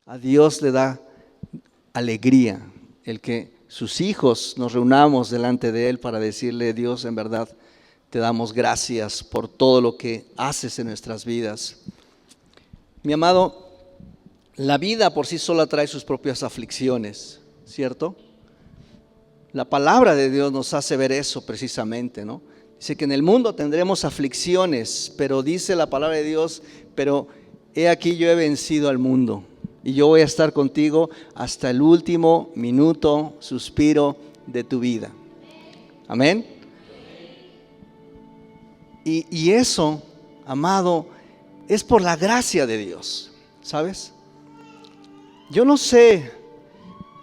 A Dios le da alegría el que sus hijos nos reunamos delante de Él para decirle: Dios, en verdad te damos gracias por todo lo que haces en nuestras vidas. Mi amado, la vida por sí sola trae sus propias aflicciones, ¿cierto? La palabra de Dios nos hace ver eso precisamente, ¿no? Dice que en el mundo tendremos aflicciones, pero dice la palabra de Dios: pero he aquí, yo he vencido al mundo y yo voy a estar contigo hasta el último minuto, suspiro de tu vida. Amén. Y eso, amado, es por la gracia de Dios, ¿sabes? Yo no sé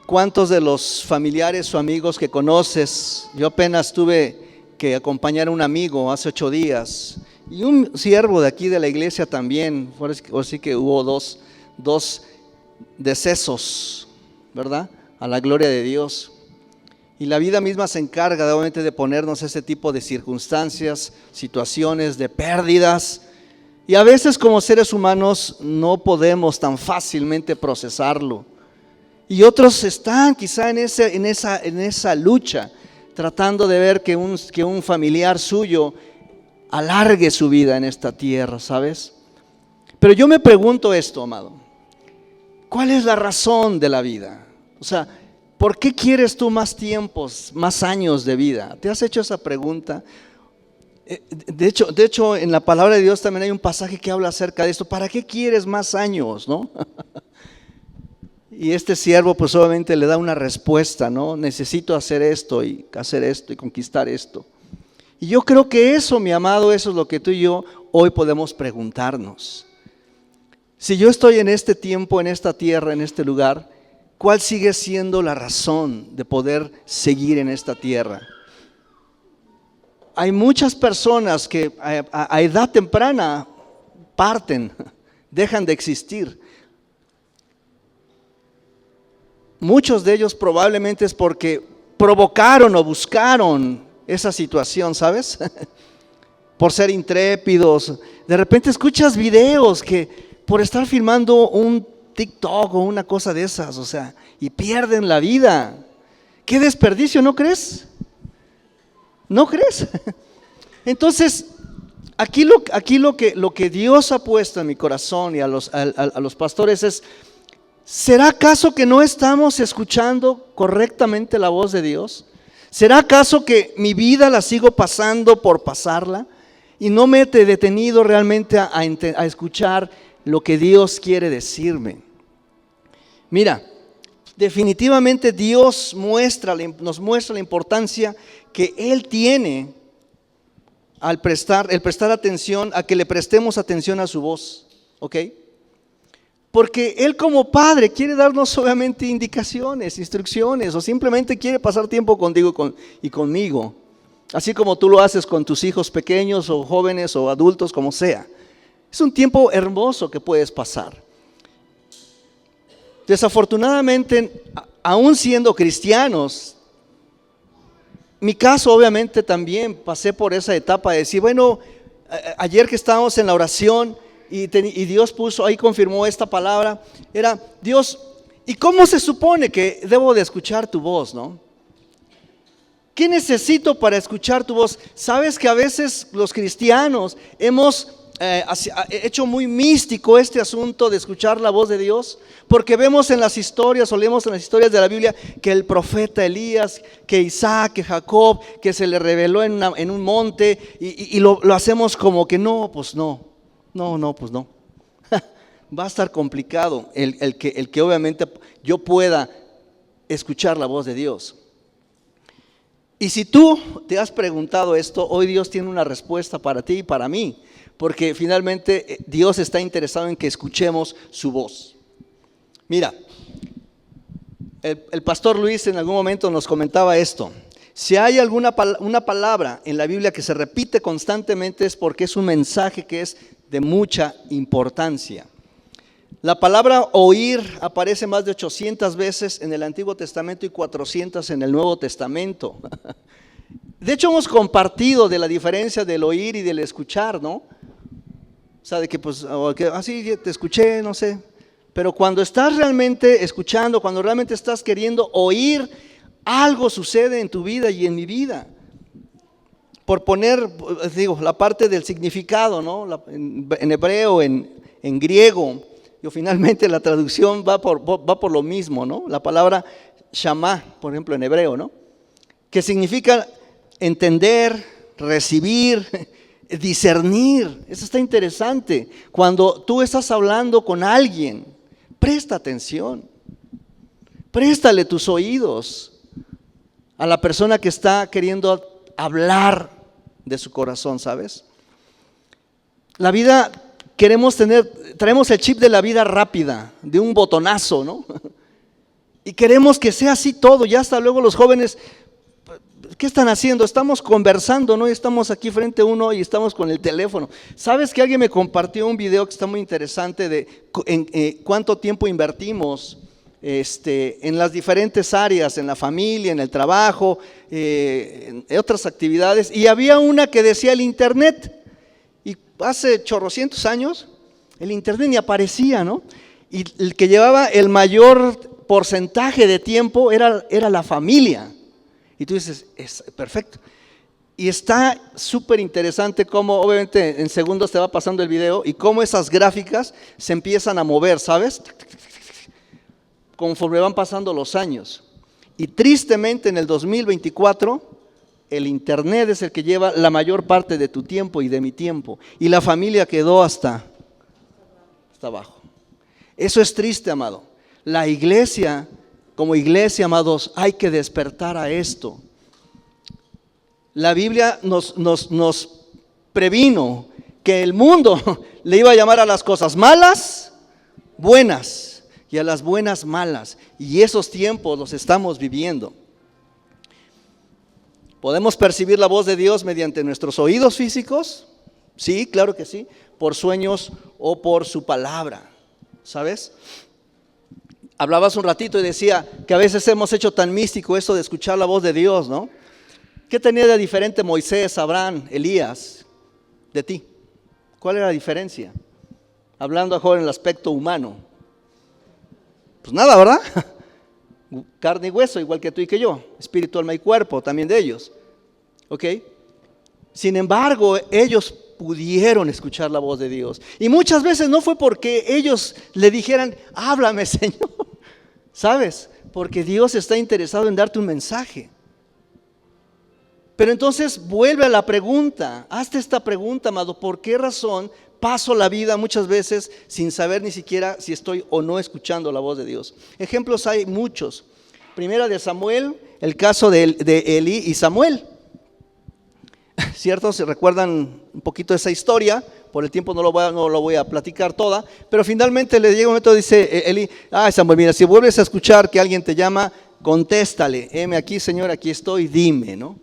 cuántos de los familiares o amigos que conoces. Yo apenas tuve que acompañar a un amigo hace 8 días y un siervo de aquí de la iglesia también. Así que hubo dos decesos, ¿verdad? A la gloria de Dios. Y la vida misma se encarga obviamente de ponernos ese tipo de circunstancias, situaciones de pérdidas. Y a veces como seres humanos no podemos tan fácilmente procesarlo. Y otros están quizá en esa lucha, tratando de ver que un familiar suyo alargue su vida en esta tierra, ¿sabes? Pero yo me pregunto esto, amado: ¿cuál es la razón de la vida? O sea, ¿por qué quieres tú más tiempos, más años de vida? ¿Te has hecho esa pregunta? De hecho, en la palabra de Dios también hay un pasaje que habla acerca de esto. ¿Para qué quieres más años, no? Y este siervo pues obviamente le da una respuesta, ¿no? Necesito hacer esto y conquistar esto. Y yo creo que eso, mi amado, eso es lo que tú y yo hoy podemos preguntarnos. Si yo estoy en este tiempo, en esta tierra, en este lugar, ¿cuál sigue siendo la razón de poder seguir en esta tierra? Hay muchas personas que a edad temprana parten, dejan de existir. Muchos de ellos probablemente es porque provocaron o buscaron esa situación, ¿sabes? Por ser intrépidos. De repente escuchas videos que por estar filmando un TikTok o una cosa de esas, o sea, y pierden la vida. ¡Qué desperdicio!, ¿no crees? ¿No crees? Entonces, aquí lo que Dios ha puesto en mi corazón y a los pastores es: ¿será acaso que no estamos escuchando correctamente la voz de Dios? ¿Será acaso que mi vida la sigo pasando por pasarla y no me he detenido realmente a escuchar lo que Dios quiere decirme? Mira, definitivamente Dios nos muestra la importancia que Él tiene al prestar atención, a que le prestemos atención a su voz, ¿ok? Porque Él como Padre quiere darnos obviamente indicaciones, instrucciones, o simplemente quiere pasar tiempo contigo y conmigo, así como tú lo haces con tus hijos pequeños o jóvenes o adultos, como sea. Es un tiempo hermoso que puedes pasar. Desafortunadamente, aún siendo cristianos, mi caso obviamente también pasé por esa etapa de decir, bueno, ayer que estábamos en la oración y Dios confirmó esta palabra, era: Dios, ¿y cómo se supone que debo de escuchar tu voz, no? ¿Qué necesito para escuchar tu voz? Sabes que a veces los cristianos hemos hecho muy místico este asunto de escuchar la voz de Dios, porque vemos en las historias, o leemos en las historias de la Biblia, que el profeta Elías, que Isaac, que Jacob, que se le reveló en un monte, y lo hacemos como que no, pues no. Va a estar complicado el que obviamente yo pueda escuchar la voz de Dios. Y si tú te has preguntado esto, hoy Dios tiene una respuesta para ti y para mí, porque finalmente Dios está interesado en que escuchemos su voz. Mira, el pastor Luis en algún momento nos comentaba esto: si hay una palabra en la Biblia que se repite constantemente, es porque es un mensaje que es de mucha importancia. La palabra oír aparece más de 800 veces en el Antiguo Testamento y 400 en el Nuevo Testamento. De hecho, hemos compartido de la diferencia del oír y del escuchar, ¿no? O sea, de que pues, así te escuché, no sé, Pero cuando estás realmente escuchando, cuando realmente estás queriendo oír, algo sucede en tu vida y en mi vida. Por poner, digo, la parte del significado, ¿no? En hebreo, en griego, y finalmente la traducción va por lo mismo, ¿no? La palabra shamá, por ejemplo, en hebreo, ¿no? Que significa entender, recibir, discernir. Eso está interesante. Cuando tú estás hablando con alguien, presta atención, préstale tus oídos a la persona que está queriendo hablar de su corazón, ¿sabes? La vida, traemos el chip de la vida rápida, de un botonazo, ¿no? Y queremos que sea así todo, ya hasta luego los jóvenes, ¿qué están haciendo? Estamos conversando, ¿no? Estamos aquí frente a uno y estamos con el teléfono. ¿Sabes que alguien me compartió un video que está muy interesante de cuánto tiempo invertimos en las diferentes áreas, en la familia, en el trabajo, en otras actividades? Y había una que decía el internet, y hace chorrocientos años el internet ni aparecía, ¿no? Y el que llevaba el mayor porcentaje de tiempo era la familia. Y tú dices, es perfecto. Y está súper interesante cómo, obviamente, en segundos te va pasando el video y cómo esas gráficas se empiezan a mover, ¿sabes? Conforme van pasando los años. Y tristemente en el 2024, el internet es el que lleva la mayor parte de tu tiempo y de mi tiempo. Y la familia quedó hasta abajo. Eso es triste, amado. La iglesia, como iglesia, amados, hay que despertar a esto. La Biblia nos previno que el mundo le iba a llamar a las cosas malas, buenas, y a las buenas, malas. Y esos tiempos los estamos viviendo. ¿Podemos percibir la voz de Dios mediante nuestros oídos físicos? Sí, claro que sí. Por sueños o por su palabra, ¿sabes? Hablabas un ratito y decía que a veces hemos hecho tan místico eso de escuchar la voz de Dios, ¿no? ¿Qué tenía de diferente Moisés, Abraham, Elías de ti? ¿Cuál era la diferencia? Hablando ahora en el aspecto humano. Pues nada, ¿verdad? Carne y hueso, igual que tú y que yo. Espíritu, alma y cuerpo, también de ellos. ¿Ok? Sin embargo, ellos pudieron escuchar la voz de Dios. Y muchas veces no fue porque ellos le dijeran, háblame, Señor. ¿Sabes? Porque Dios está interesado en darte un mensaje. Pero entonces vuelve a la pregunta. Hazte esta pregunta, amado. ¿Por qué razón paso la vida muchas veces sin saber ni siquiera si estoy o no escuchando la voz de Dios? Ejemplos hay muchos. Primera de Samuel, el caso de Elí y Samuel. ¿Cierto? ¿Se recuerdan un poquito de esa historia? Por el tiempo no lo voy a platicar toda, pero finalmente le llega un momento, dice Elí, Samuel, mira, si vuelves a escuchar que alguien te llama, contéstale, heme aquí, Señor, aquí estoy, dime, ¿no?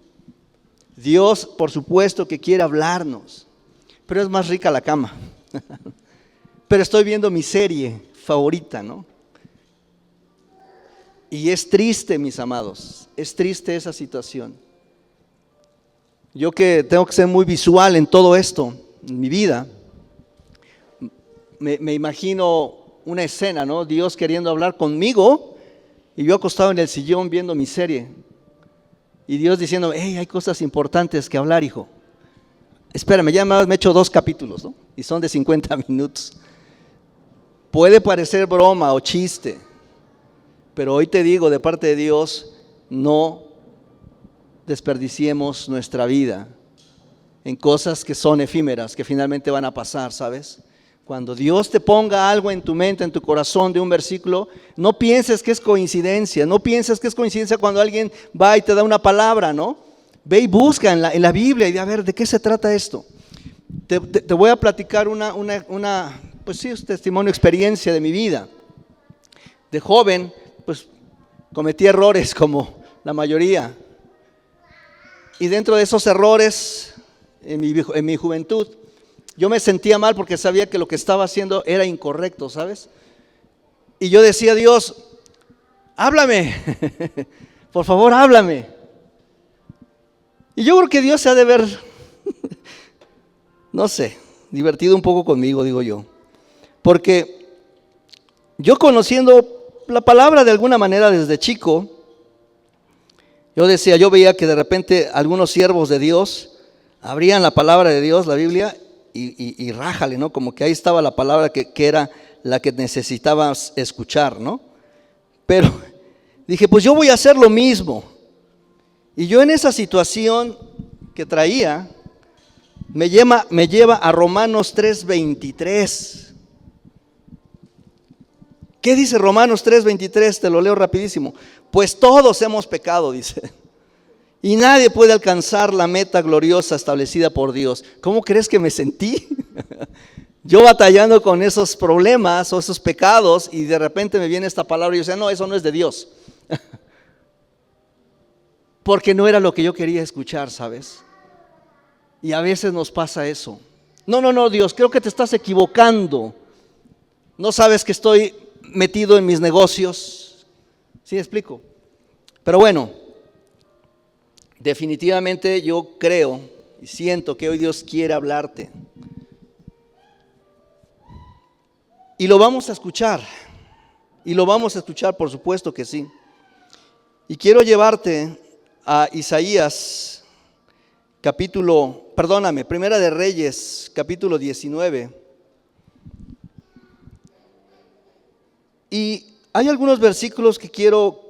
Dios, por supuesto que quiere hablarnos, pero es más rica la cama. Pero estoy viendo mi serie favorita, ¿no? Y es triste, mis amados, es triste esa situación. Yo que tengo que ser muy visual en todo esto, en mi vida, me imagino una escena, ¿no? Dios queriendo hablar conmigo y yo acostado en el sillón viendo mi serie. Y Dios diciendo, hey, hay cosas importantes que hablar, hijo. Espérame, ya me he hecho 2 capítulos, ¿no? Y son de 50 minutos. Puede parecer broma o chiste, pero hoy te digo de parte de Dios, no desperdiciemos nuestra vida en cosas que son efímeras, que finalmente van a pasar, ¿sabes? Cuando Dios te ponga algo en tu mente, en tu corazón de un versículo, no pienses que es coincidencia, no pienses que es coincidencia cuando alguien va y te da una palabra, ¿no? Ve y busca en la Biblia y a ver, ¿de qué se trata esto? Te voy a platicar pues sí, un testimonio, experiencia de mi vida. De joven, pues cometí errores como la mayoría. Y dentro de esos errores, en mi juventud, yo me sentía mal porque sabía que lo que estaba haciendo era incorrecto, ¿sabes? Y yo decía, Dios, háblame, por favor, háblame. Y yo creo que Dios se ha de ver, no sé, divertido un poco conmigo, digo yo. Porque Yo conociendo la palabra de alguna manera desde chico, yo veía que de repente algunos siervos de Dios abrían la palabra de Dios, la Biblia, y rájale, ¿no? Como que ahí estaba la palabra que era la que necesitabas escuchar, ¿no? Pero dije, pues yo voy a hacer lo mismo. Y yo en esa situación que traía, me lleva a Romanos 3:23. ¿Qué dice Romanos 3:23? Te lo leo rapidísimo. Pues todos hemos pecado, dice. Y nadie puede alcanzar la meta gloriosa establecida por Dios. ¿Cómo crees que me sentí? Yo batallando con esos problemas o esos pecados, y de repente me viene esta palabra y yo decía, no, eso no es de Dios. Porque no era lo que yo quería escuchar, ¿sabes? Y a veces nos pasa eso. No, Dios, creo que te estás equivocando. No sabes que estoy metido en mis negocios. ¿Sí me explico? Pero bueno, definitivamente yo creo y siento que hoy Dios quiere hablarte. Y lo vamos a escuchar. Y lo vamos a escuchar, por supuesto que sí. Y quiero llevarte a Isaías, Primera de Reyes, capítulo 19. Y hay algunos versículos que quiero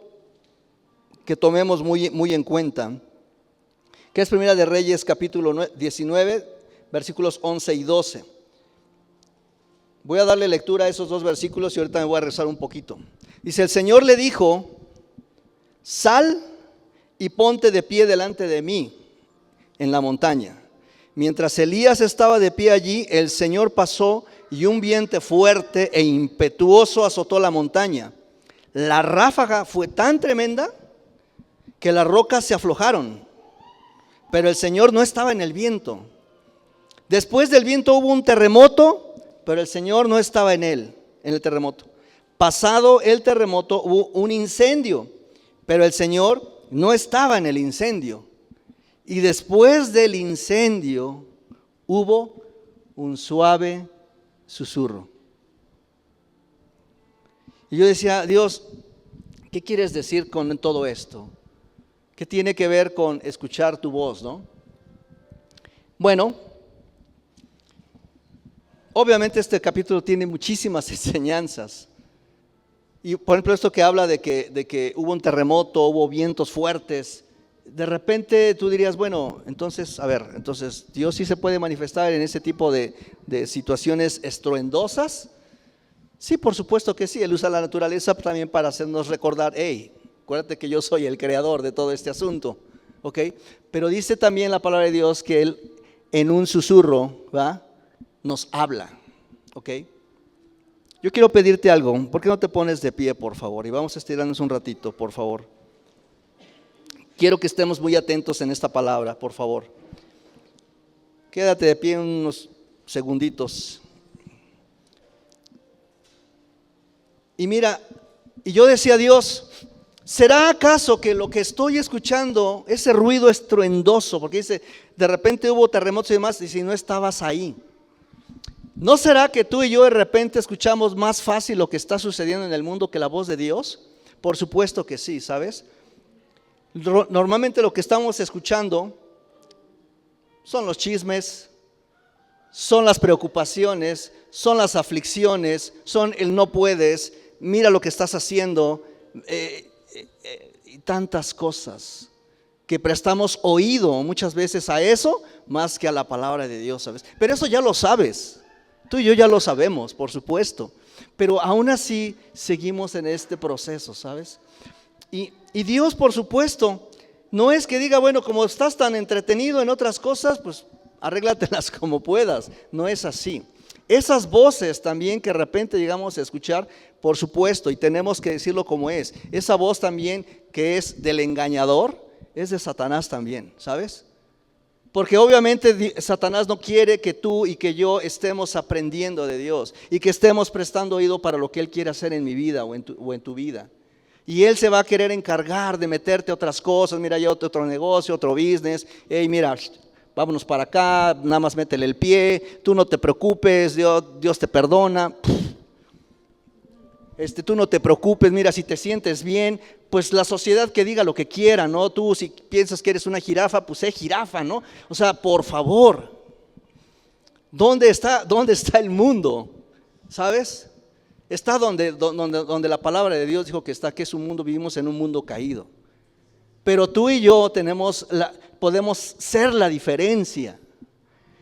que tomemos muy en cuenta, que es Primera de Reyes, capítulo 19, versículos 11 y 12. Voy a darle lectura a esos dos versículos y ahorita me voy a rezar un poquito. Dice, el Señor le dijo, sal y ponte de pie delante de mí en la montaña. Mientras Elías estaba de pie allí, el Señor pasó y un viento fuerte e impetuoso azotó la montaña. La ráfaga fue tan tremenda que las rocas se aflojaron, pero el Señor no estaba en el viento. Después del viento hubo un terremoto, pero el Señor no estaba en el terremoto. Pasado el terremoto hubo un incendio, pero el Señor no estaba en el incendio. Y después del incendio hubo un suave susurro. Y yo decía, Dios, ¿qué quieres decir con todo esto? ¿Qué tiene que ver con escuchar tu voz, no? Bueno, obviamente este capítulo tiene muchísimas enseñanzas. Y por ejemplo esto que habla de que hubo un terremoto, hubo vientos fuertes. De repente tú dirías, bueno, entonces Dios sí se puede manifestar en ese tipo de situaciones estruendosas. Sí, por supuesto que sí. Él usa la naturaleza también para hacernos recordar, hey, acuérdate que yo soy el creador de todo este asunto, ¿ok? Pero dice también la palabra de Dios que Él en un susurro, ¿va?, nos habla, ¿ok? Yo quiero pedirte algo. ¿Por qué no te pones de pie, por favor? Y vamos a estirarnos un ratito, por favor. Quiero que estemos muy atentos en esta palabra, por favor. Quédate de pie unos segunditos. Y mira, y yo decía, Dios, ¿será acaso que lo que estoy escuchando, ese ruido estruendoso, porque dice, de repente hubo terremotos y demás, y si no estabas ahí? ¿No será que tú y yo de repente escuchamos más fácil lo que está sucediendo en el mundo que la voz de Dios? Por supuesto que sí, ¿sabes? Normalmente lo que estamos escuchando son los chismes, son las preocupaciones, son las aflicciones, son el no puedes, mira lo que estás haciendo, y tantas cosas que prestamos oído muchas veces a eso más que a la palabra de Dios, ¿sabes? Pero eso ya lo sabes, tú y yo ya lo sabemos, por supuesto, pero aún así seguimos en este proceso, ¿sabes? Y Dios, por supuesto, no es que diga, bueno, como estás tan entretenido en otras cosas, pues arréglatelas como puedas. No es así. Esas voces también que de repente llegamos a escuchar, por supuesto, y tenemos que decirlo como es. Esa voz también que es del engañador, es de Satanás también, ¿sabes? Porque obviamente Satanás no quiere que tú y que yo estemos aprendiendo de Dios y que estemos prestando oído para lo que Él quiere hacer en mi vida o en tu vida. Y Él se va a querer encargar de meterte otras cosas. Mira, ya otro negocio, otro business. Hey, mira, vámonos para acá, nada más métele el pie, tú no te preocupes, Dios te perdona. tú no te preocupes, mira, si te sientes bien, pues la sociedad que diga lo que quiera, ¿no? Tú si piensas que eres una jirafa, pues sé jirafa, ¿no? O sea, por favor, ¿dónde está el mundo? ¿Sabes? Está donde la palabra de Dios dijo que está, que es un mundo, vivimos en un mundo caído. Pero tú y yo podemos ser la diferencia.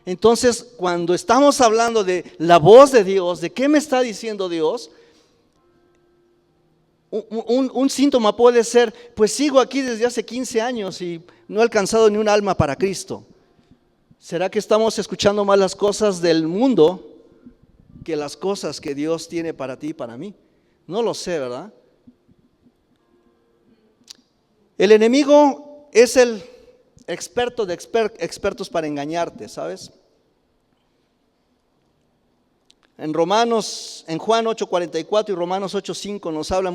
Entonces, cuando estamos hablando de la voz de Dios, ¿de qué me está diciendo Dios? Un síntoma puede ser, pues sigo aquí desde hace 15 años y no he alcanzado ni un alma para Cristo. ¿Será que estamos escuchando más las cosas del mundo que las cosas que Dios tiene para ti y para mí? No lo sé, ¿verdad? El enemigo es el experto de expertos para engañarte, ¿sabes? En Juan 8:44 y Romanos 8:5 nos habla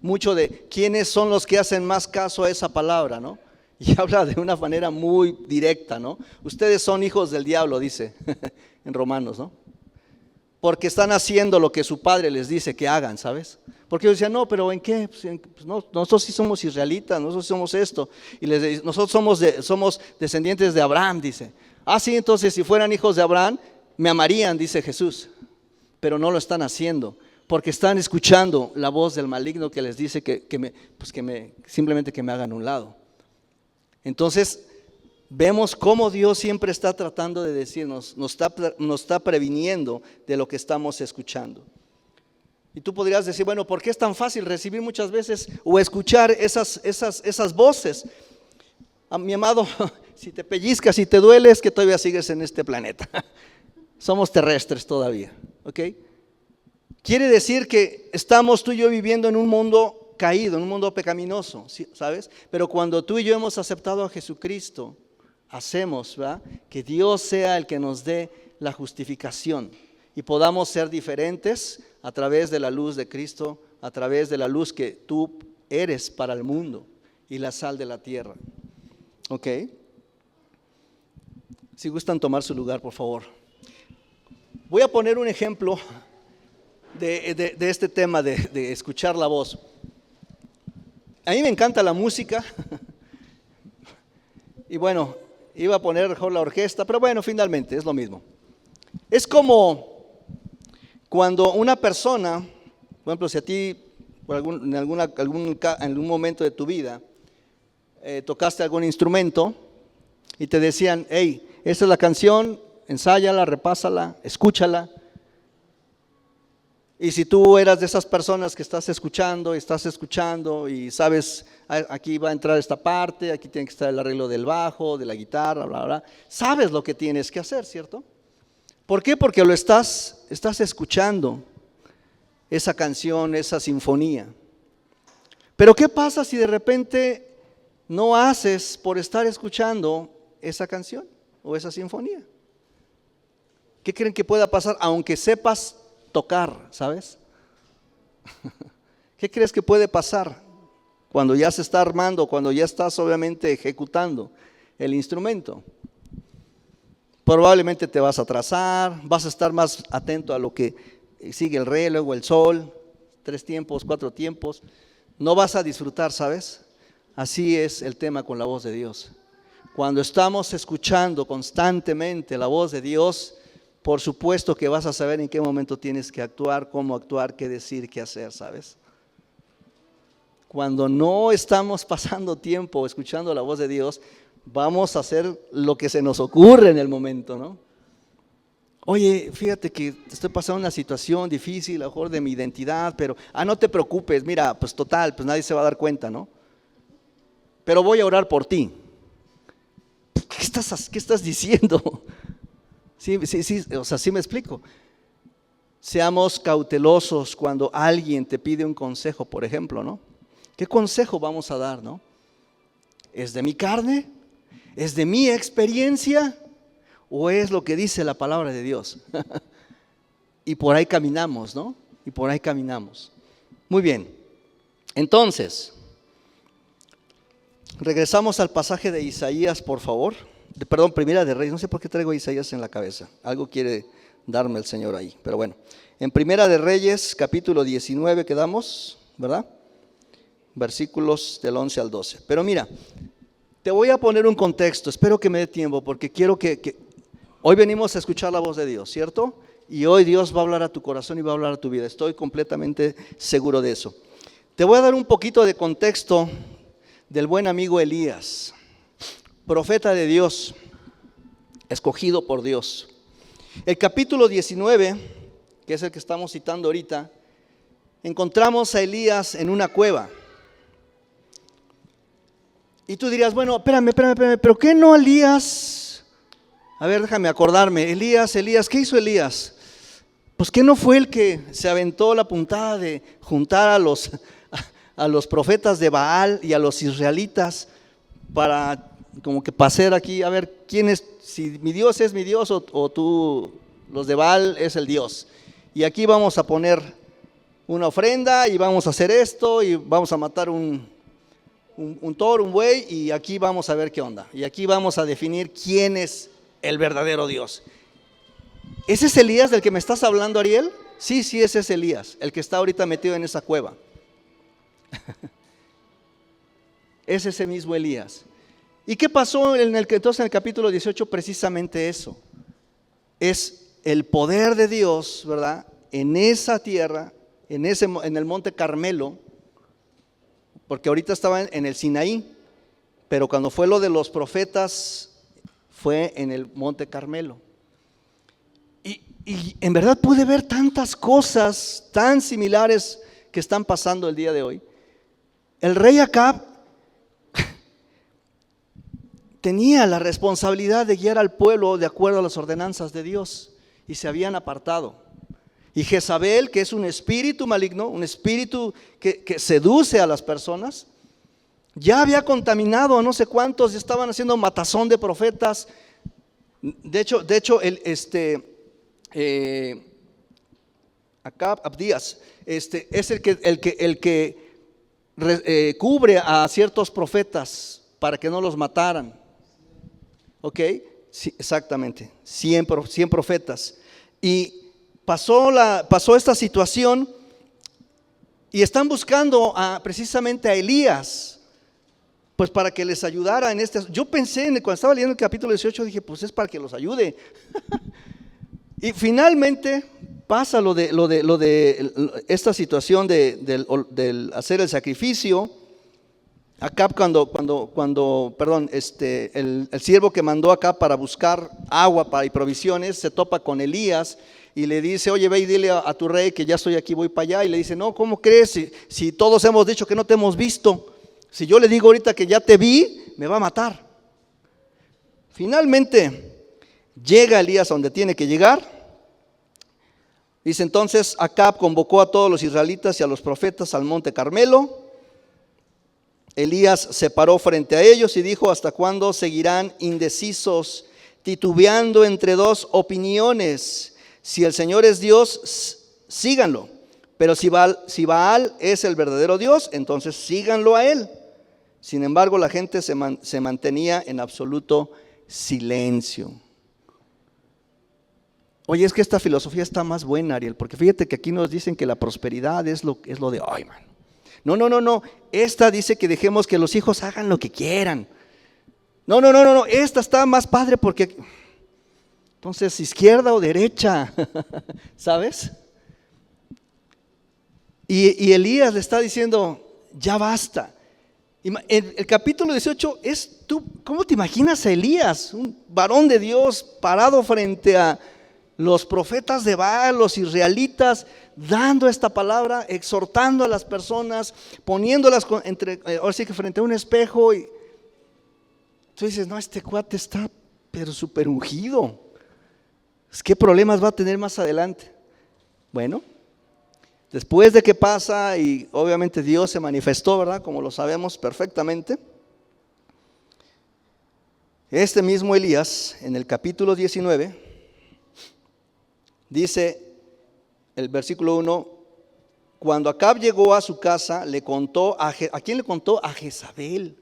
mucho de quiénes son los que hacen más caso a esa palabra, ¿no? Y habla de una manera muy directa, ¿no? Ustedes son hijos del diablo, dice en Romanos, ¿no? Porque están haciendo lo que su padre les dice que hagan, ¿sabes? Porque ellos decían, no, pero ¿en qué? Pues no, nosotros sí somos israelitas, nosotros somos esto. Y nosotros somos descendientes de Abraham, dice. Ah, sí, entonces si fueran hijos de Abraham, me amarían, dice Jesús. Pero no lo están haciendo, porque están escuchando la voz del maligno que les dice simplemente que me hagan un lado. Entonces, vemos cómo Dios siempre está tratando de decirnos, nos está previniendo de lo que estamos escuchando. Y tú podrías decir, bueno, ¿por qué es tan fácil recibir muchas veces o escuchar esas voces? Mi amado, si te pellizcas y te duele es que todavía sigues en este planeta. Somos terrestres todavía, ¿ok? Quiere decir que estamos tú y yo viviendo en un mundo caído, en un mundo pecaminoso, ¿sabes? Pero cuando tú y yo hemos aceptado a Jesucristo, hacemos, ¿verdad?, que Dios sea el que nos dé la justificación y podamos ser diferentes a través de la luz de Cristo, a través de la luz que tú eres para el mundo y la sal de la tierra. ¿Ok? Si gustan tomar su lugar, por favor. Voy a poner un ejemplo de este tema de escuchar la voz. A mí me encanta la música y bueno, iba a poner mejor la orquesta, pero bueno, finalmente es lo mismo. Es como cuando una persona, por ejemplo, si a ti en algún momento de tu vida tocaste algún instrumento y te decían, hey, esta es la canción, ensáyala, repásala, escúchala. Y si tú eras de esas personas que estás escuchando y sabes, aquí va a entrar esta parte, aquí tiene que estar el arreglo del bajo, de la guitarra, bla, bla, sabes lo que tienes que hacer, ¿cierto? ¿Por qué? Porque lo estás escuchando, esa canción, esa sinfonía. Pero ¿qué pasa si de repente no haces por estar escuchando esa canción o esa sinfonía? ¿Qué creen que pueda pasar aunque sepas tocar, sabes? ¿Qué crees que puede pasar cuando ya se está armando, cuando ya estás obviamente ejecutando el instrumento? Probablemente te vas a atrasar, vas a estar más atento a lo que sigue el reloj o el sol, 3 tiempos, 4 tiempos. No vas a disfrutar, ¿sabes? Así es el tema con la voz de Dios. Cuando estamos escuchando constantemente la voz de Dios, por supuesto que vas a saber en qué momento tienes que actuar, cómo actuar, qué decir, qué hacer, ¿sabes? Cuando no estamos pasando tiempo escuchando la voz de Dios, vamos a hacer lo que se nos ocurre en el momento, ¿no? Oye, fíjate que estoy pasando una situación difícil, a lo mejor de mi identidad, pero, no te preocupes, mira, pues total, pues nadie se va a dar cuenta, ¿no? Pero voy a orar por ti. ¿Qué estás diciendo? Sí, o sea, sí me explico. Seamos cautelosos cuando alguien te pide un consejo, por ejemplo, ¿no? ¿Qué consejo vamos a dar, no? ¿Es de mi carne? ¿Es de mi experiencia? ¿O es lo que dice la palabra de Dios? Y por ahí caminamos, ¿no? Y por ahí caminamos. Muy bien. Entonces, regresamos al pasaje de Isaías, por favor. Primera de Reyes. No sé por qué traigo a Isaías en la cabeza. Algo quiere darme el Señor ahí. Pero bueno, en Primera de Reyes, capítulo 19 quedamos, ¿verdad? Versículos del 11 al 12. Pero mira, te voy a poner un contexto, espero que me dé tiempo, porque quiero que hoy venimos a escuchar la voz de Dios, ¿cierto? Y hoy Dios va a hablar a tu corazón y va a hablar a tu vida, estoy completamente seguro de eso. Te voy a dar un poquito de contexto del buen amigo Elías, profeta de Dios, escogido por Dios. El capítulo 19, que es el que estamos citando ahorita, encontramos a Elías en una cueva. Y tú dirías, bueno, espérame, ¿pero qué no Elías? A ver, déjame acordarme. Elías, ¿qué hizo Elías? Pues ¿qué no fue el que se aventó la puntada de juntar a los profetas de Baal y a los israelitas para como que pasar aquí, a ver quién es, si mi Dios es mi Dios o tú, los de Baal es el Dios? Y aquí vamos a poner una ofrenda y vamos a hacer esto y vamos a matar un toro, un buey, y aquí vamos a ver qué onda. Y aquí vamos a definir quién es el verdadero Dios. ¿Ese es Elías del que me estás hablando, Ariel? Sí, ese es Elías, el que está ahorita metido en esa cueva. Es ese mismo Elías. ¿Y qué pasó entonces en el capítulo 18? Precisamente eso. Es el poder de Dios, ¿verdad? En esa tierra, en el monte Carmelo, porque ahorita estaba en el Sinaí, pero cuando fue lo de los profetas fue en el monte Carmelo. Y en verdad pude ver tantas cosas tan similares que están pasando el día de hoy. El rey Acab tenía la responsabilidad de guiar al pueblo de acuerdo a las ordenanzas de Dios y se habían apartado. Y Jezabel, que es un espíritu maligno, un espíritu que seduce a las personas, ya había contaminado a no sé cuántos, ya estaban haciendo matazón de profetas. De hecho Abdías es el que cubre a ciertos profetas para que no los mataran. ¿Ok? Sí, exactamente, 100 profetas. Y pasó esta situación y están buscando precisamente a Elías, pues para que les ayudara en este. Yo pensé, cuando estaba leyendo el capítulo 18, dije, pues es para que los ayude. Y finalmente pasa lo de esta situación del hacer el sacrificio. Acab el siervo que mandó acá para buscar agua y provisiones, se topa con Elías y le dice, oye, ve y dile a tu rey que ya estoy aquí, voy para allá. Y le dice, no, ¿cómo crees? Si todos hemos dicho que no te hemos visto, si yo le digo ahorita que ya te vi, me va a matar. Finalmente llega Elías a donde tiene que llegar. Dice entonces, Acab convocó a todos los israelitas y a los profetas al monte Carmelo. Elías se paró frente a ellos y dijo, ¿hasta cuándo seguirán indecisos, titubeando entre dos opiniones? Si el Señor es Dios, síganlo. Pero si Baal es el verdadero Dios, entonces síganlo a él. Sin embargo, la gente se mantenía en absoluto silencio. Oye, es que esta filosofía está más buena, Ariel, porque fíjate que aquí nos dicen que la prosperidad es lo de hoy, man. No. Esta dice que dejemos que los hijos hagan lo que quieran. No. Esta está más padre porque entonces izquierda o derecha, ¿sabes? Y Elías le está diciendo, ya basta. El capítulo 18 ¿cómo te imaginas a Elías? Un varón de Dios parado frente a los profetas de Baal, los israelitas, dando esta palabra, exhortando a las personas, poniéndolas ahora sí que frente a un espejo. Y tú dices, no, este cuate está pero súper ungido. ¿Qué problemas va a tener más adelante? Bueno, después de que pasa y obviamente Dios se manifestó, ¿verdad? Como lo sabemos perfectamente. Este mismo Elías, en el capítulo 19, dice el versículo 1, cuando Acab llegó a su casa, le contó ¿a quién le contó? A Jezabel.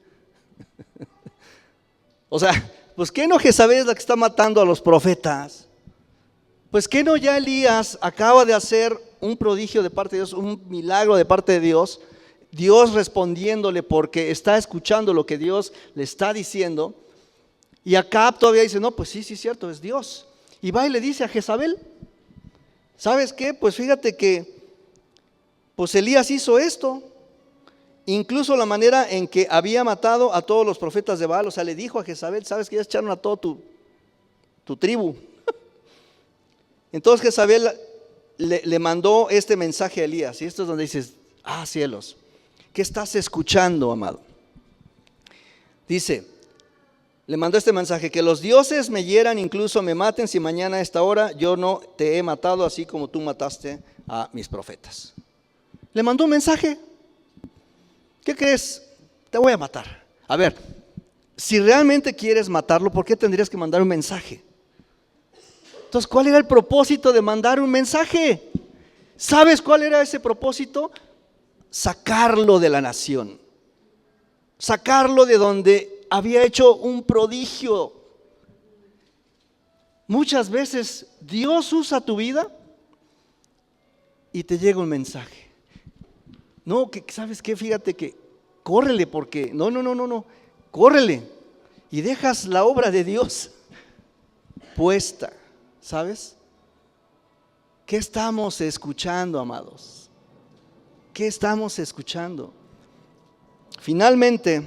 O sea, pues ¿qué no Jezabel es la que está matando a los profetas? Pues ¿qué no ya Elías acaba de hacer un prodigio de parte de Dios, un milagro de parte de Dios? Dios respondiéndole porque está escuchando lo que Dios le está diciendo. Y Acab todavía dice, no, pues sí, sí es cierto, es Dios. Y va y le dice a Jezabel, ¿sabes qué? Pues fíjate que pues Elías hizo esto. Incluso la manera en que había matado a todos los profetas de Baal, o sea, le dijo a Jezabel, ¿sabes que ya echaron a todo tu tribu? Entonces Jezabel le mandó este mensaje a Elías, y esto es donde dices, cielos, ¿qué estás escuchando, amado? Dice, le mandó este mensaje, que los dioses me hieran, incluso me maten, si mañana a esta hora yo no te he matado así como tú mataste a mis profetas. Le mandó un mensaje. ¿Qué crees? Te voy a matar. A ver, si realmente quieres matarlo, ¿por qué tendrías que mandar un mensaje? Entonces, ¿cuál era el propósito de mandar un mensaje? ¿Sabes cuál era ese propósito? Sacarlo de la nación. Sacarlo de donde había hecho un prodigio. Muchas veces Dios usa tu vida y te llega un mensaje. No, que ¿sabes qué? Fíjate que córrele porque, no, córrele y dejas la obra de Dios puesta, ¿sabes? ¿Qué estamos escuchando, amados? ¿Qué estamos escuchando? Finalmente,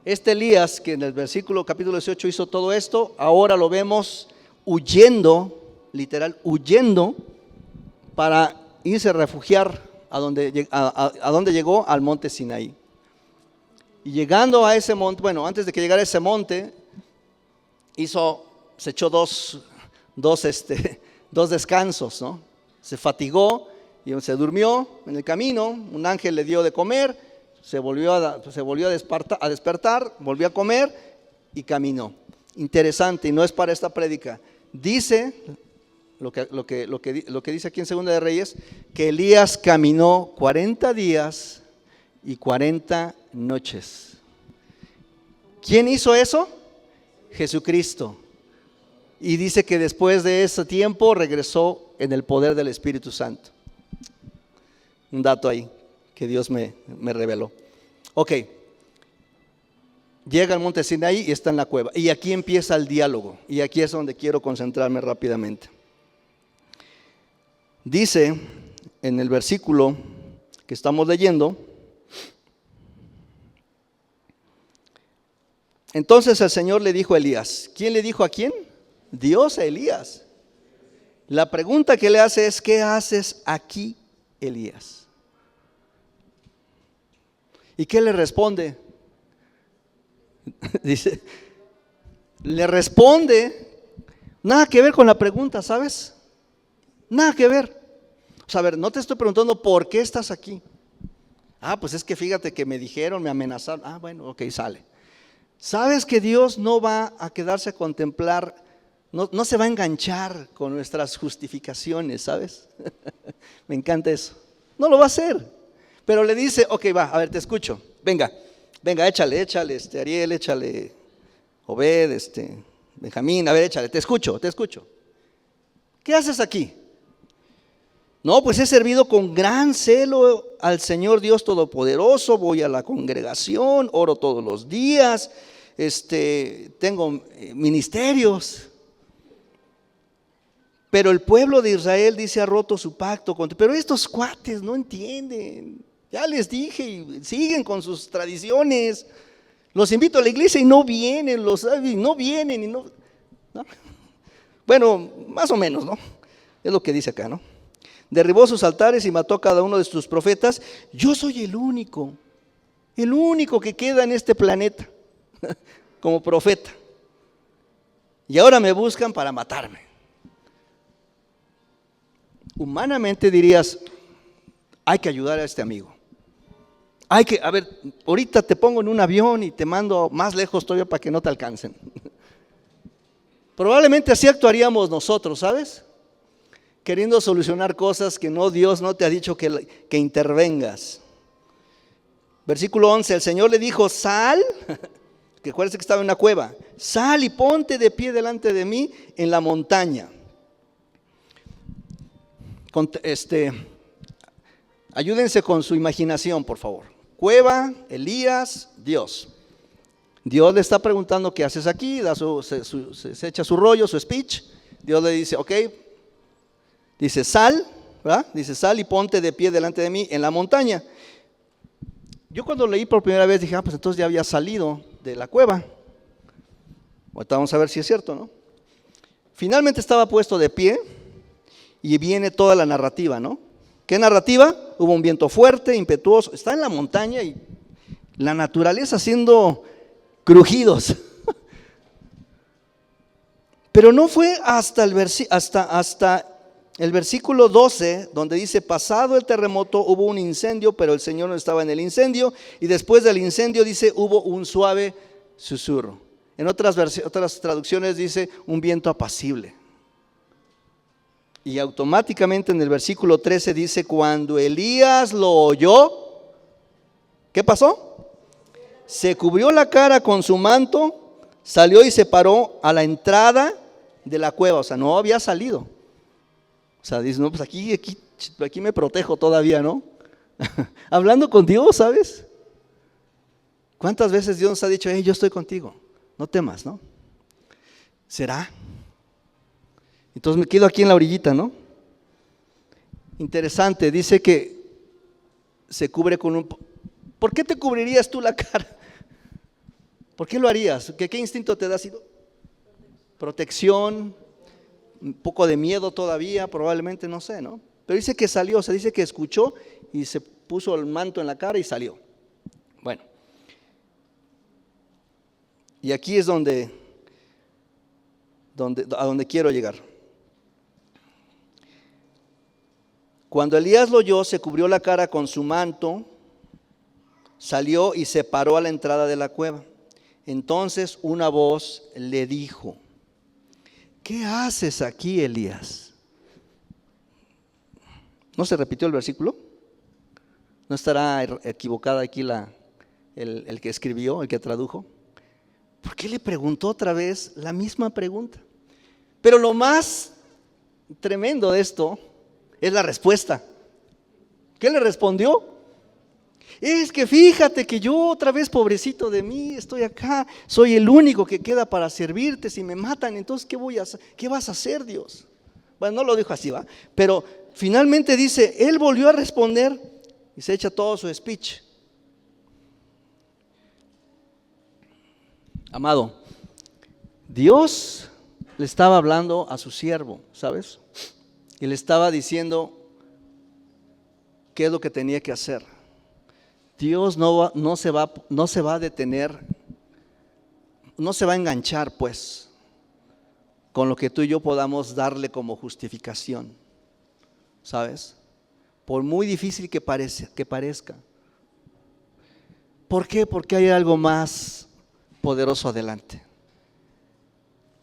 este Elías, que en el versículo capítulo 18 hizo todo esto, ahora lo vemos huyendo, literal, huyendo para irse a refugiar a donde llegó, al monte Sinaí. Y llegando a ese monte, bueno, antes de que llegara a ese monte, se echó dos descansos, ¿no? Se fatigó y se durmió en el camino, un ángel le dio de comer, se volvió a despertar, volvió a comer y caminó. Interesante, y no es para esta prédica. Dice lo que dice aquí en Segunda de Reyes, que Elías caminó 40 días y 40 noches. ¿Quién hizo eso? Jesucristo. Y dice que después de ese tiempo regresó en el poder del Espíritu Santo. Un dato ahí que Dios me reveló. Ok, llega al monte Sinaí y está en la cueva. Y aquí empieza el diálogo. Y aquí es donde quiero concentrarme rápidamente. Dice en el versículo que estamos leyendo, entonces el Señor le dijo a Elías. ¿Quién le dijo a quién? Dios a Elías. La pregunta que le hace es, ¿qué haces aquí, Elías? ¿Y qué le responde? Dice, le responde, nada que ver con la pregunta, ¿sabes? Nada que ver. O sea, a ver, no te estoy preguntando por qué estás aquí. Pues es que fíjate que me dijeron, me amenazaron. Bueno, ok, sale. ¿Sabes que Dios no va a quedarse a contemplar, no se va a enganchar con nuestras justificaciones, ¿sabes? Me encanta eso. No lo va a hacer. Pero le dice, ok, va, a ver, te escucho. Venga, échale, Ariel, échale, Obed, Benjamín, a ver, échale, te escucho. ¿Qué haces aquí? No, pues he servido con gran celo al Señor Dios Todopoderoso, voy a la congregación, oro todos los días, tengo ministerios. Pero el pueblo de Israel dice ha roto su pacto pero estos cuates no entienden. Ya les dije y siguen con sus tradiciones. Los invito a la iglesia y no vienen, ¿no? Bueno, más o menos, ¿no? Es lo que dice acá, ¿no? Derribó sus altares y mató a cada uno de sus profetas. Yo soy el único que queda en este planeta como profeta. Y ahora me buscan para matarme. Humanamente dirías, hay que ayudar a este amigo. Ahorita te pongo en un avión y te mando más lejos todavía para que no te alcancen. Probablemente así actuaríamos nosotros, ¿sabes? Queriendo solucionar cosas que Dios no te ha dicho que intervengas. Versículo 11, el Señor le dijo, sal, que acuérdense que estaba en una cueva, sal y ponte de pie delante de mí en la montaña. Ayúdense con su imaginación, por favor. Cueva, Elías, Dios. Dios le está preguntando: ¿qué haces aquí? Se echa su rollo, su speech. Dios le dice: ok. Dice: sal, ¿verdad? Dice: sal y ponte de pie delante de mí en la montaña. Yo cuando leí por primera vez dije: pues entonces ya había salido de la cueva. Ahorita vamos a ver si es cierto, ¿no? Finalmente estaba puesto de pie y viene toda la narrativa, ¿no? ¿Qué narrativa? Hubo un viento fuerte, impetuoso. Está en la montaña y la naturaleza haciendo crujidos. Pero no fue hasta el versículo 12 donde dice: pasado el terremoto hubo un incendio, pero el Señor no estaba en el incendio. Y después del incendio dice: hubo un suave susurro. En otras traducciones dice: un viento apacible. Y automáticamente en el versículo 13 dice: cuando Elías lo oyó, ¿qué pasó? Se cubrió la cara con su manto, salió y se paró a la entrada de la cueva. O sea, no había salido. O sea, dice: no, pues aquí me protejo todavía, ¿no? Hablando con Dios, ¿sabes? ¿Cuántas veces Dios nos ha dicho: yo estoy contigo, no temas, ¿no? ¿Será? Entonces me quedo aquí en la orillita, ¿no? Interesante, dice que se cubre con un... ¿Por qué te cubrirías tú la cara? ¿Por qué lo harías? ¿Qué instinto te da? Protección, un poco de miedo todavía, probablemente, no sé, ¿no? Pero dice que salió, o sea, dice que escuchó y se puso el manto en la cara y salió. Bueno, y aquí es a donde quiero llegar. Cuando Elías lo oyó, se cubrió la cara con su manto, salió y se paró a la entrada de la cueva. Entonces una voz le dijo: ¿qué haces aquí, Elías? ¿No se repitió el versículo? ¿No estará equivocada aquí el que escribió, el que tradujo? ¿Por qué le preguntó otra vez la misma pregunta? Pero lo más tremendo de esto es la respuesta. ¿Qué le respondió? Es que fíjate que yo otra vez, pobrecito de mí, estoy acá, soy el único que queda para servirte. Si me matan, entonces ¿qué vas a hacer, Dios? Bueno, no lo dijo así, ¿va? Pero finalmente dice, él volvió a responder y se echa todo su speech. Amado, Dios le estaba hablando a su siervo, ¿sabes? Y le estaba diciendo qué es lo que tenía que hacer. Dios no se va a detener, no se va a enganchar, pues, con lo que tú y yo podamos darle como justificación, ¿sabes? Por muy difícil que parezca. ¿Por qué? Porque hay algo más poderoso adelante,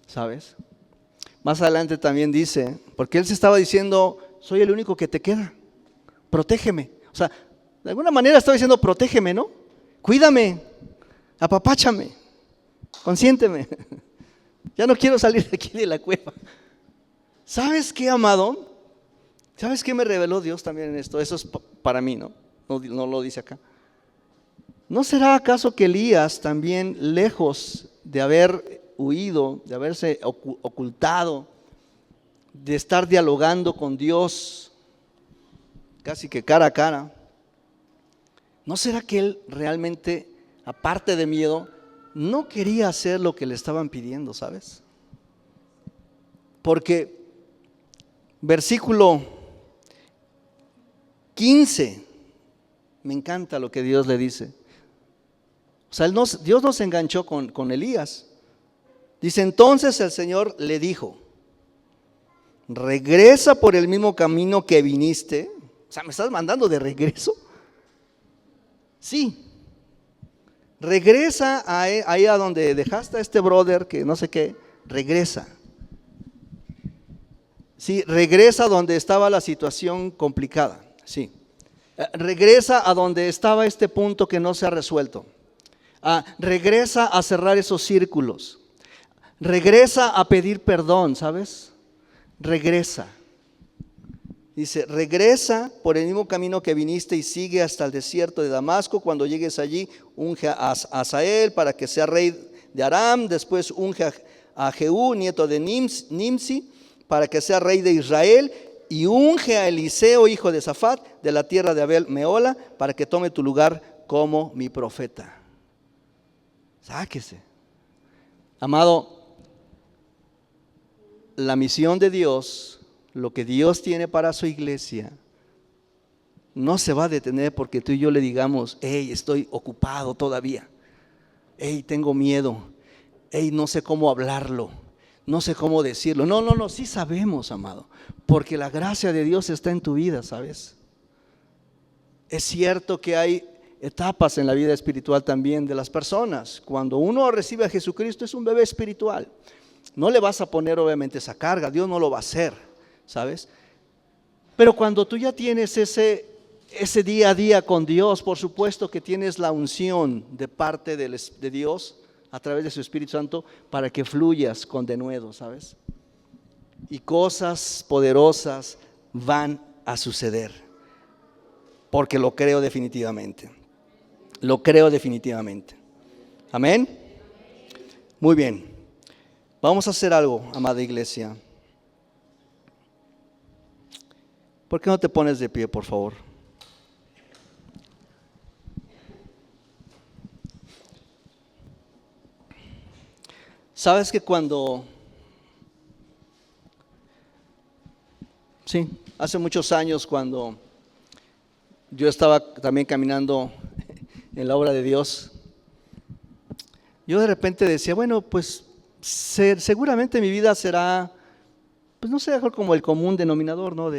¿sabes? Más adelante también dice, porque él se estaba diciendo, soy el único que te queda, protégeme. O sea, de alguna manera estaba diciendo, protégeme, ¿no? Cuídame, apapáchame, consiénteme. Ya no quiero salir de aquí de la cueva. ¿Sabes qué, amado? ¿Sabes qué me reveló Dios también en esto? Eso es para mí, ¿no? No lo dice acá. ¿No será acaso que Elías también, lejos de haber huido, de haberse ocultado, de estar dialogando con Dios, casi que cara a cara, ¿no será que él realmente, aparte de miedo, no quería hacer lo que le estaban pidiendo, ¿sabes? Porque versículo 15, me encanta lo que Dios le dice. O sea, Dios no se enganchó con Elías. Dice, entonces el Señor le dijo, regresa por el mismo camino que viniste. O sea, ¿me estás mandando de regreso? Sí. Regresa ahí a donde dejaste a este brother que no sé qué. Regresa. Sí, regresa donde estaba la situación complicada. Sí. Regresa a donde estaba este punto que no se ha resuelto. Regresa a cerrar esos círculos. Regresa a pedir perdón, ¿sabes? Regresa. Dice, regresa por el mismo camino que viniste y sigue hasta el desierto de Damasco. Cuando llegues allí, unge a Asael para que sea rey de Aram. Después unge a Jehú, nieto de Nimsi, para que sea rey de Israel. Y unge a Eliseo, hijo de Safat, de la tierra de Abel Meola, para que tome tu lugar como mi profeta. Sáquese. Amado, la misión de Dios, lo que Dios tiene para su iglesia, no se va a detener porque tú y yo le digamos, hey, estoy ocupado todavía, hey, tengo miedo, hey, no sé cómo hablarlo, no sé cómo decirlo. No, sí sabemos, amado, porque la gracia de Dios está en tu vida, ¿sabes? Es cierto que hay etapas en la vida espiritual también de las personas. Cuando uno recibe a Jesucristo es un bebé espiritual. No le vas a poner obviamente esa carga, Dios no lo va a hacer, ¿sabes? Pero cuando tú ya tienes ese día a día con Dios, por supuesto que tienes la unción de parte de Dios a través de su Espíritu Santo para que fluyas con denuedo, ¿sabes? Y cosas poderosas van a suceder, porque lo creo definitivamente. Lo creo definitivamente. Amén. Muy bien. Vamos a hacer algo, amada iglesia. ¿Por qué no te pones de pie, por favor? Sabes que hace muchos años cuando yo estaba también caminando en la obra de Dios, yo de repente decía, bueno, pues seguramente mi vida será, pues no sé, como el común denominador, ¿no?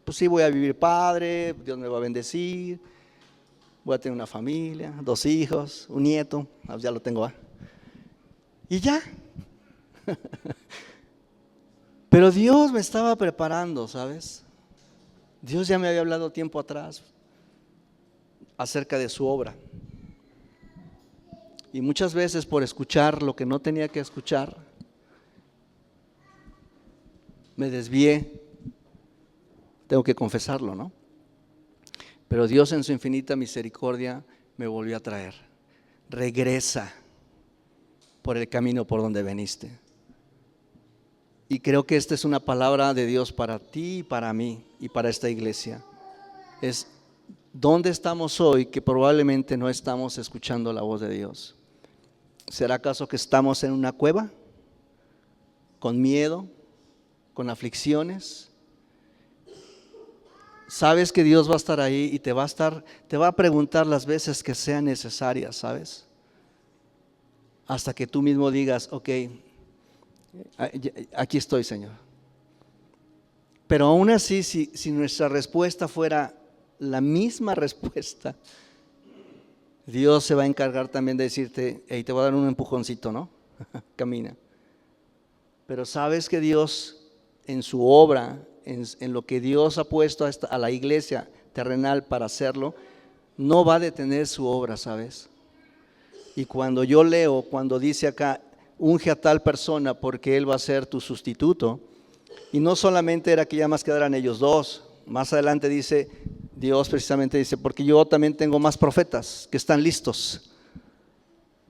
Pues sí, voy a vivir padre, Dios me va a bendecir, voy a tener una familia, 2 hijos, un nieto, ya lo tengo, y ya. Pero Dios me estaba preparando, ¿sabes? Dios ya me había hablado tiempo atrás acerca de su obra. Y muchas veces por escuchar lo que no tenía que escuchar, me desvié, tengo que confesarlo, ¿no? Pero Dios en su infinita misericordia me volvió a traer. Regresa por el camino por donde veniste. Y creo que esta es una palabra de Dios para ti y para mí y para esta iglesia. Es dónde estamos hoy que probablemente no estamos escuchando la voz de Dios. ¿Será acaso que estamos en una cueva? ¿Con miedo? ¿Con aflicciones? Sabes que Dios va a estar ahí y te va a preguntar las veces que sean necesarias, ¿sabes? Hasta que tú mismo digas, ok, aquí estoy, Señor. Pero aún así, si nuestra respuesta fuera la misma respuesta, Dios se va a encargar también de decirte, hey, te voy a dar un empujoncito, ¿no? Camina. Pero sabes que Dios en su obra, en lo que Dios ha puesto a la iglesia terrenal para hacerlo, no va a detener su obra, ¿sabes? Y cuando yo leo, cuando dice acá, unge a tal persona porque él va a ser tu sustituto, y no solamente era que ya más quedaran ellos 2, más adelante dice, Dios precisamente dice, porque yo también tengo más profetas que están listos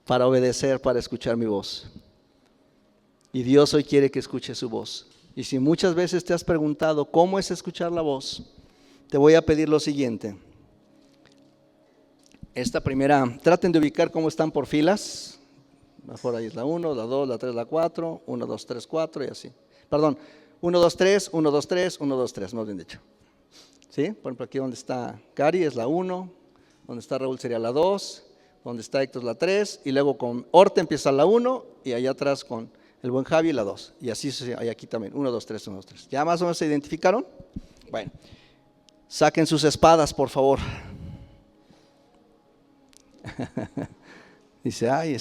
para obedecer, para escuchar mi voz. Y Dios hoy quiere que escuche su voz. Y si muchas veces te has preguntado cómo es escuchar la voz, te voy a pedir lo siguiente. Esta primera, traten de ubicar cómo están por filas. Mejor ahí es la 1, la 2, la 3, la 4, 1, 2, 3, 4 y así. Perdón, 1, 2, 3, 1, 2, 3, 1, 2, 3, más bien dicho. ¿Sí? Por ejemplo, aquí donde está Cari es la 1, donde está Raúl sería la 2, donde está Héctor es la 3, y luego con Orte empieza la 1, y allá atrás con el buen Javi la 2, y así hay aquí también, 1, 2, 3, 1, 2, 3. ¿Ya más o menos se identificaron? Bueno, saquen sus espadas, por favor. Dice, ay,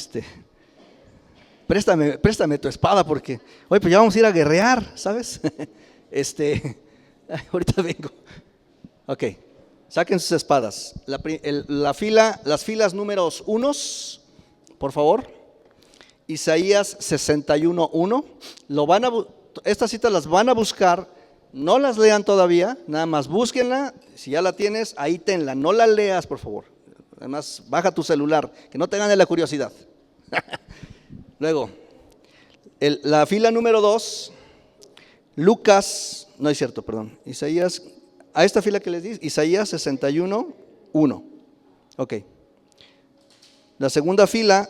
préstame tu espada porque, oye, pues ya vamos a ir a guerrear, ¿sabes? Ahorita vengo. Ok, saquen sus espadas. Las filas números 1, por favor. Isaías 61:1. Estas citas las van a buscar no las lean todavía, nada más búsquenla, si ya la tienes, ahí tenla, no la leas por favor. Además, baja tu celular, que no te gane la curiosidad. Luego, la fila número 2, Lucas, no es cierto, perdón, Isaías, a esta fila que les di, Isaías 61, 1. Ok. La segunda fila,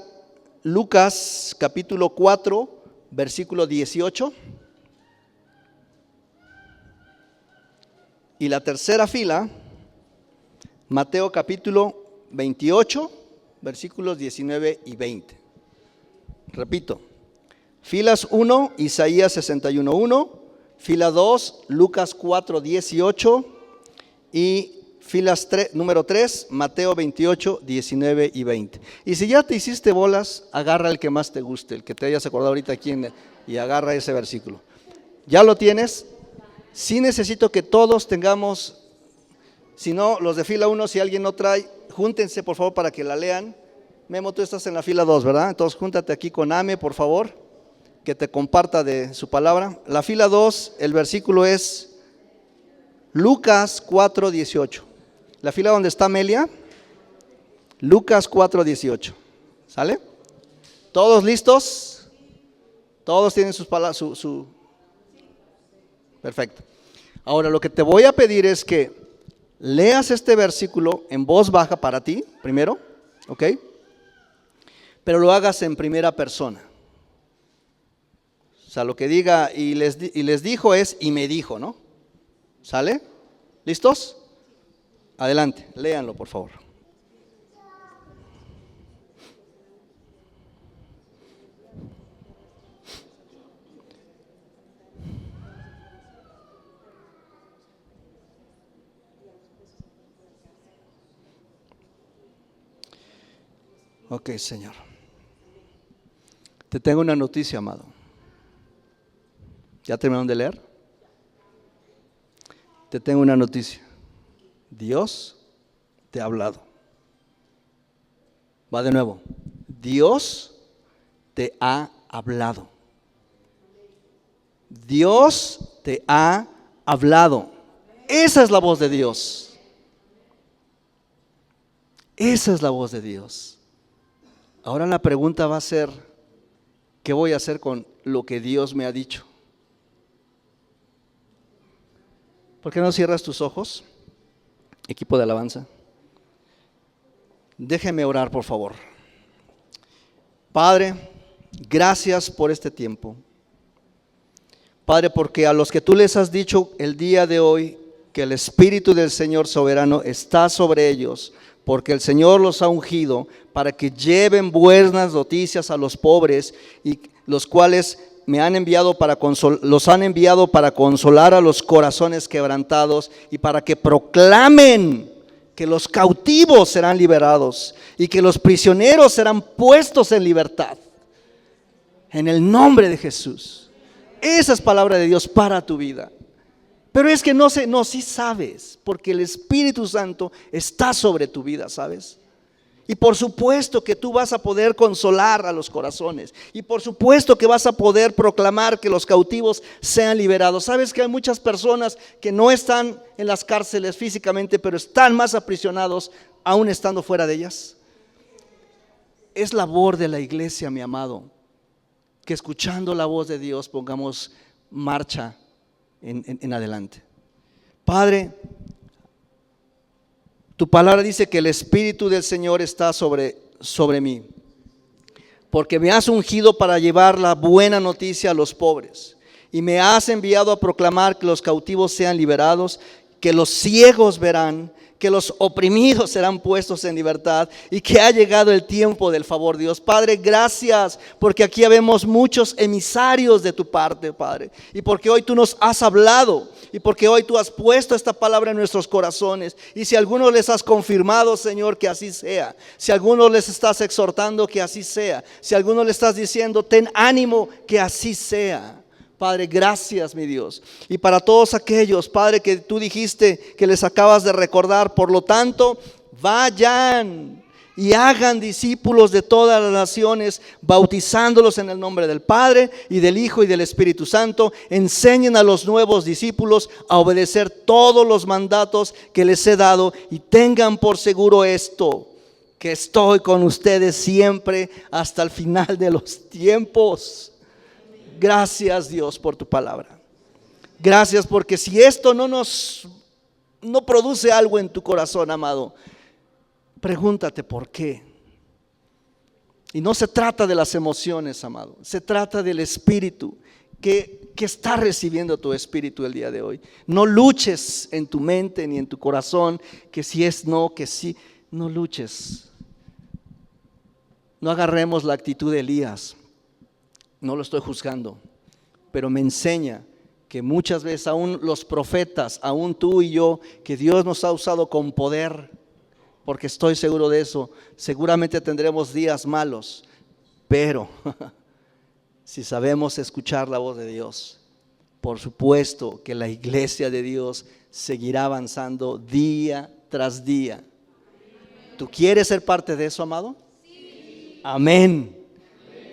Lucas capítulo 4, versículo 18. Y la tercera fila, Mateo capítulo 28, versículos 19 y 20. Repito, filas 1, Isaías 61, 1, fila 2, Lucas 4, 18 y filas número 3, Mateo 28, 19 y 20. Y si ya te hiciste bolas, agarra el que más te guste, el que te hayas acordado ahorita aquí y agarra ese versículo. ¿Ya lo tienes? Sí necesito que todos tengamos, si no, los de fila 1, si alguien no trae, júntense por favor para que la lean. Memo, tú estás en la fila 2, ¿verdad? Entonces júntate aquí con Ame, por favor, que te comparta de su palabra. La fila 2, el versículo es Lucas 4, 18. La fila donde está Amelia, Lucas 4, 18. ¿Sale? ¿Todos listos? ¿Todos tienen sus palabras? Perfecto. Ahora lo que te voy a pedir es que leas este versículo en voz baja para ti, primero, ¿ok? Pero lo hagas en primera persona. O sea, lo que diga y les dijo es y me dijo, ¿no? ¿Sale? ¿Listos? Adelante, léanlo por favor. Ok, Señor. Te tengo una noticia, amado. ¿Ya terminaron de leer? Te tengo una noticia. Dios te ha hablado. Va de nuevo. Dios te ha hablado. Dios te ha hablado. Esa es la voz de Dios. Esa es la voz de Dios. Ahora la pregunta va a ser, ¿qué voy a hacer con lo que Dios me ha dicho? ¿Por qué no cierras tus ojos, equipo de alabanza? Déjeme orar, por favor. Padre, gracias por este tiempo. Padre, porque a los que tú les has dicho el día de hoy que el Espíritu del Señor soberano está sobre ellos, porque el Señor los ha ungido para que lleven buenas noticias a los pobres, y los cuales me han enviado los han enviado para consolar a los corazones quebrantados y para que proclamen que los cautivos serán liberados y que los prisioneros serán puestos en libertad. En el nombre de Jesús. Esa es palabra de Dios para tu vida. Pero es que sí sabes, porque el Espíritu Santo está sobre tu vida, ¿sabes? Y por supuesto que tú vas a poder consolar a los corazones. Y por supuesto que vas a poder proclamar que los cautivos sean liberados. ¿Sabes que hay muchas personas que no están en las cárceles físicamente, pero están más aprisionados aún estando fuera de ellas? Es labor de la iglesia, mi amado, que escuchando la voz de Dios pongamos marcha en adelante. Padre, tu palabra dice que el Espíritu del Señor está sobre mí, porque me has ungido para llevar la buena noticia a los pobres, y me has enviado a proclamar que los cautivos sean liberados, que los ciegos verán, que los oprimidos serán puestos en libertad, y que ha llegado el tiempo del favor de Dios. Padre, gracias, porque aquí vemos muchos emisarios de tu parte, Padre, y porque hoy tú nos has hablado, y porque hoy tú has puesto esta palabra en nuestros corazones. Y si a algunos les has confirmado, Señor, que así sea. Si a algunos les estás exhortando, que así sea. Si a algunos le estás diciendo, ten ánimo, que así sea. Padre, gracias, mi Dios. Y para todos aquellos, Padre, que tú dijiste que les acabas de recordar, por lo tanto, vayan y hagan discípulos de todas las naciones, bautizándolos en el nombre del Padre y del Hijo y del Espíritu Santo. Enseñen a los nuevos discípulos a obedecer todos los mandatos que les he dado, y tengan por seguro esto, que estoy con ustedes siempre hasta el final de los tiempos. Gracias, Dios, por tu palabra. Gracias, porque si esto no produce algo en tu corazón, amado, pregúntate por qué. Y no se trata de las emociones, amado, se trata del espíritu que está recibiendo tu espíritu el día de hoy. No luches en tu mente ni en tu corazón que si es no, que sí. No luches. No agarremos la actitud de Elías. No lo estoy juzgando, pero me enseña que muchas veces aún los profetas, aún tú y yo, que Dios nos ha usado con poder, porque estoy seguro de eso. Seguramente tendremos días malos, pero si sabemos escuchar la voz de Dios, por supuesto que la iglesia de Dios seguirá avanzando día tras día. ¿Tú quieres ser parte de eso, amado? Sí. Amén.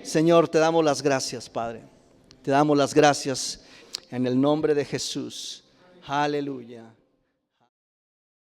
Señor, te damos las gracias, Padre. Te damos las gracias en el nombre de Jesús. Aleluya.